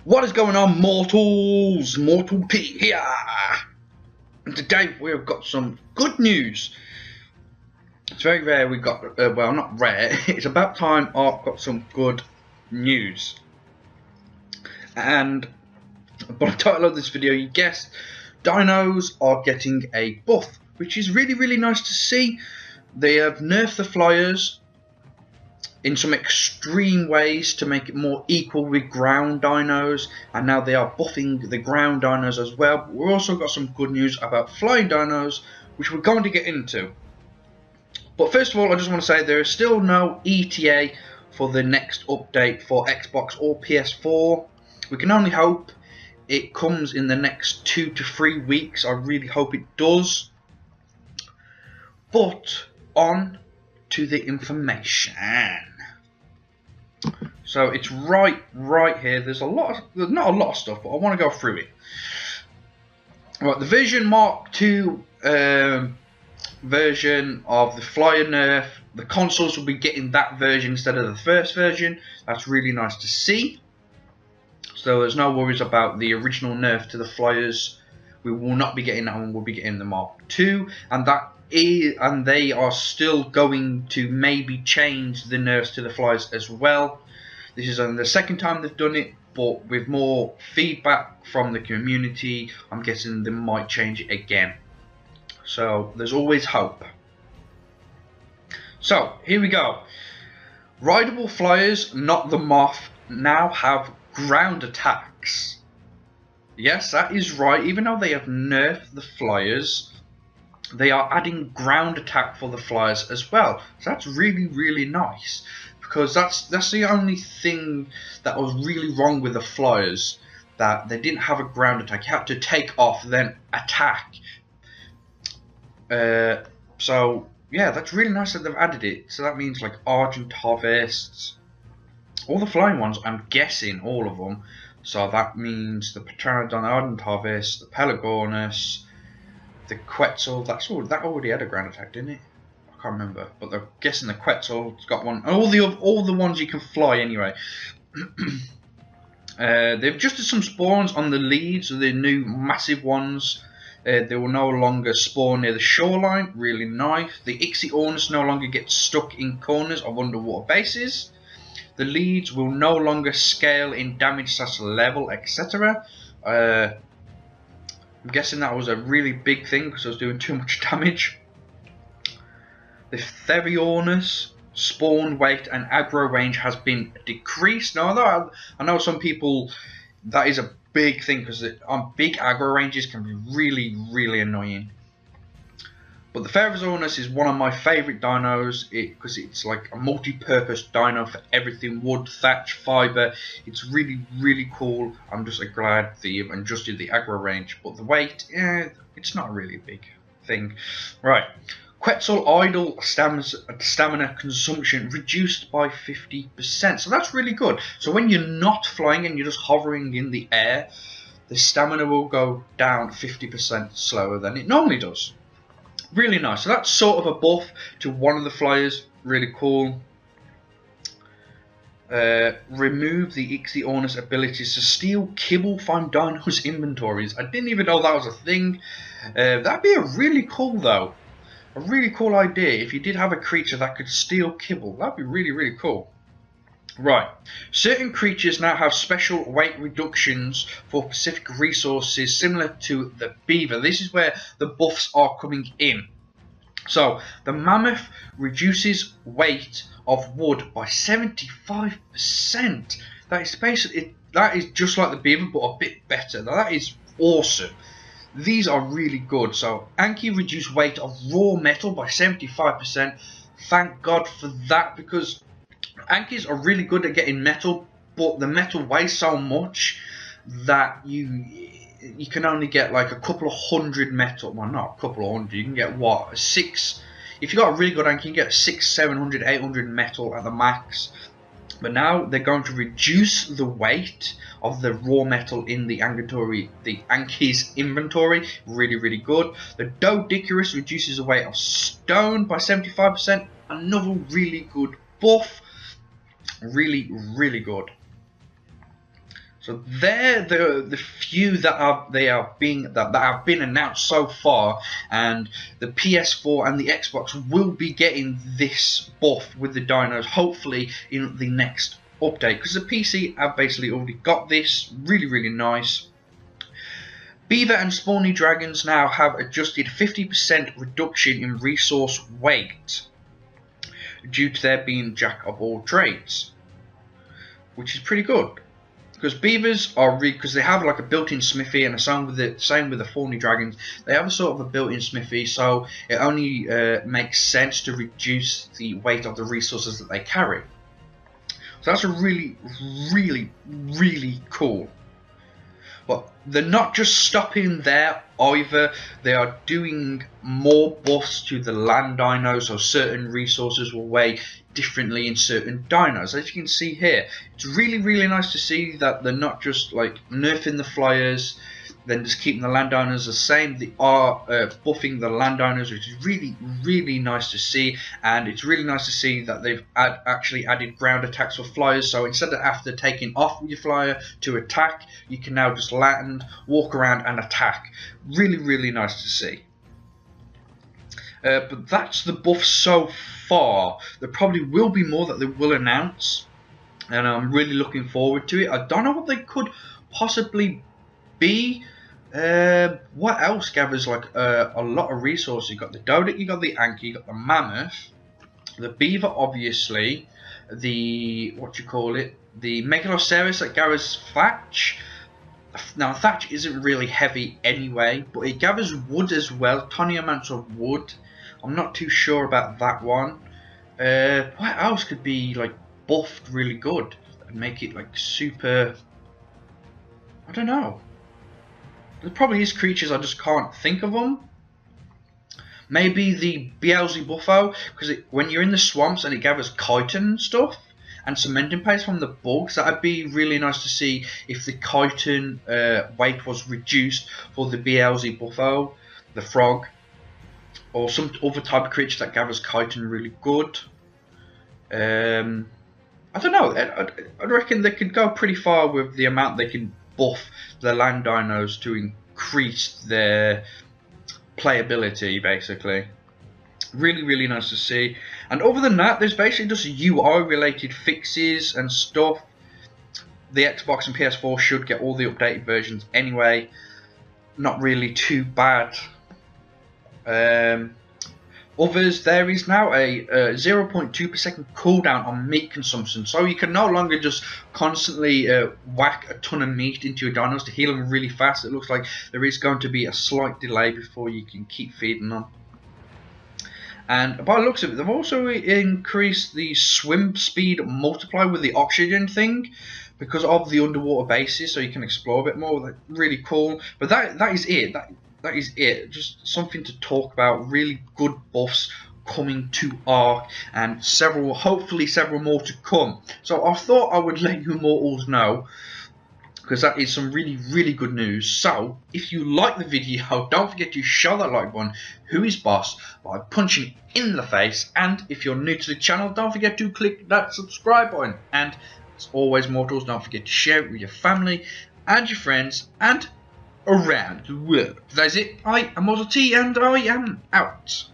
What is going on, mortals? Mortopia here. And today we've got some good news. It's very rare we got, well, not rare, it's about time I've got some good news. And by the title of this video, you guessed, dinos are getting a buff, which is really nice to see. They have nerfed the flyers in some extreme ways to make it more equal with ground dinos, and now they are buffing the ground dinos as well. But we've also got some good news about flying dinos, which we're going to get into. But first of all, I just want to say there is still no ETA for the next update for Xbox or PS4. We can only hope it comes in the next 2 to 3 weeks. I really hope it does. But on to the information. So it's right here. There's not a lot of stuff, but I want to go through it. Right, the Vision Mark II version of the flyer nerf. The consoles will be getting that version instead of the first version. That's really nice to see. So there's no worries about the original nerf to the flyers. We will not be getting that one. We'll be getting the Mark II, and they are still going to maybe change the nerfs to the flyers as well. This is only the second time they've done it, but with more feedback from the community, I'm guessing they might change it again. So there's always hope. So here we go. Rideable flyers, not the Moth, now have ground attacks. Yes, that is right. Even though they have nerfed the flyers, they are adding ground attack for the flyers as well. So that's really nice, because that's the only thing that was really wrong with the flyers, that they didn't have a ground attack. You had to take off then attack. So yeah, that's really nice that they've added it. So that means like Argent Harvests, all the flying ones, I'm guessing all of them. So that means the Pteranodon Ardent Harvest, the Pelagornis, the Quetzal. That already had a ground attack, didn't it? I can't remember, but they're guessing the Quetzal's got one. And all the ones you can fly anyway. They've adjusted some spawns on the leads, so the new massive ones. They will no longer spawn near the shoreline. Really nice. The Ichthyornis no longer get stuck in corners of underwater bases. The leads will no longer scale in damage / level, etc. I'm guessing that was a really big thing because I was doing too much damage. The Theriornis spawn weight and aggro range has been decreased. Now, I know some people, that is a big thing, because on big aggro ranges can be really annoying. But the Theriornis is one of my favourite dinos, because it's like a multi-purpose dino for everything: wood, thatch, fibre. It's really cool. I'm just glad they've adjusted the aggro range, but the weight, it's not really a big thing. Right, Quetzal idle stamina consumption reduced by 50%. So that's really good. So when you're not flying and you're just hovering in the air, the stamina will go down 50% slower than it normally does. Really nice. So that's sort of a buff to one of the flyers. Really cool. Remove the Ichthyornis abilities to steal kibble from dinos' inventories. I didn't even know that was a thing. That'd be a really cool though. A really cool idea if you did have a creature that could steal kibble. That'd be really cool. Right, certain creatures now have special weight reductions for Pacific resources similar to the beaver. This is where the buffs are coming in. So the mammoth reduces weight of wood by 75%. That is basically, that is just like the beaver but a bit better. Now that is awesome. These are really good. So Anki reduced weight of raw metal by 75%. Thank God for that, because Ankis are really good at getting metal, but the metal weighs so much that you can only get like a couple of hundred metal. Well, not a couple of hundred. You can get what, 6? If you got a really good Anki, you can get 600, 700, 800 metal at the max. But now they're going to reduce the weight of the raw metal in the inventory, the Anki's inventory. Really good. The Doedicurus reduces the weight of stone by 75%. Another really good buff. Really good. So they're the few that have been announced so far, and the PS4 and the Xbox will be getting this buff with the dinos hopefully in the next update, because the PC have basically already got this. Really nice. Beaver and spawny dragons now have adjusted 50% reduction in resource weight due to their being jack of all trades, which is pretty good. Because beavers are because they have like a built-in smithy, and the same with the thorny dragons, they have a sort of a built-in smithy, so it only makes sense to reduce the weight of the resources that they carry. So that's a really cool. But they're not just stopping there either. They are doing more buffs to the land dinos, so certain resources will weigh differently in certain dinos. As you can see here, it's really nice to see that they're not just like nerfing the flyers, then just keeping the land dinos the same. They are buffing the land dinos, which is really nice to see. And it's really nice to see that they've actually added ground attacks for flyers, so instead of after taking off with your flyer to attack, you can now just land, walk around and attack. Really nice to see. But that's the buff so far. There probably will be more that they will announce, and I'm really looking forward to it. I don't know what they could possibly be. What else gathers like a lot of resources? You got the Dodec, you got the Anki, you got the Mammoth, the Beaver, obviously, the the Megaloceros that gathers thatch. Now thatch isn't really heavy anyway, but it gathers wood as well, tiny amounts of wood. I'm not too sure about that one. What else could be like buffed really good and make it like super? I don't know. There probably is creatures, I just can't think of them. Maybe the Beelzebuffo, because when you're in the swamps and it gathers chitin and stuff, and cementing paste from the bugs, that'd be really nice to see if the chitin weight was reduced for the Beelzebuffo, the frog, or some other type of creature that gathers chitin really good. I don't know. I reckon they could go pretty far with the amount they can buff the land dinos to increase their playability, basically. Really nice to see. And other than that, there's basically just UI related fixes and stuff. The Xbox and PS4 should get all the updated versions anyway. Not really too bad. Others, there is now a 0.2 per second cooldown on meat consumption, so you can no longer just constantly whack a ton of meat into your dinos to heal them really fast. It looks like there is going to be a slight delay before you can keep feeding them. And by the looks of it, they've also increased the swim speed multiplier with the oxygen thing because of the underwater bases, so you can explore a bit more. That's really cool. But that is it. That is it. Just something to talk about. Really good buffs coming to Ark, and hopefully several more to come. So I thought I would let you mortals know, because that is some really good news. So if you like the video, don't forget to show that like button, who is boss, by punching in the face. And if you're new to the channel, don't forget to click that subscribe button. And as always, mortals, don't forget to share it with your family and your friends and around the world. That's it. I am Mortopia, and I am out.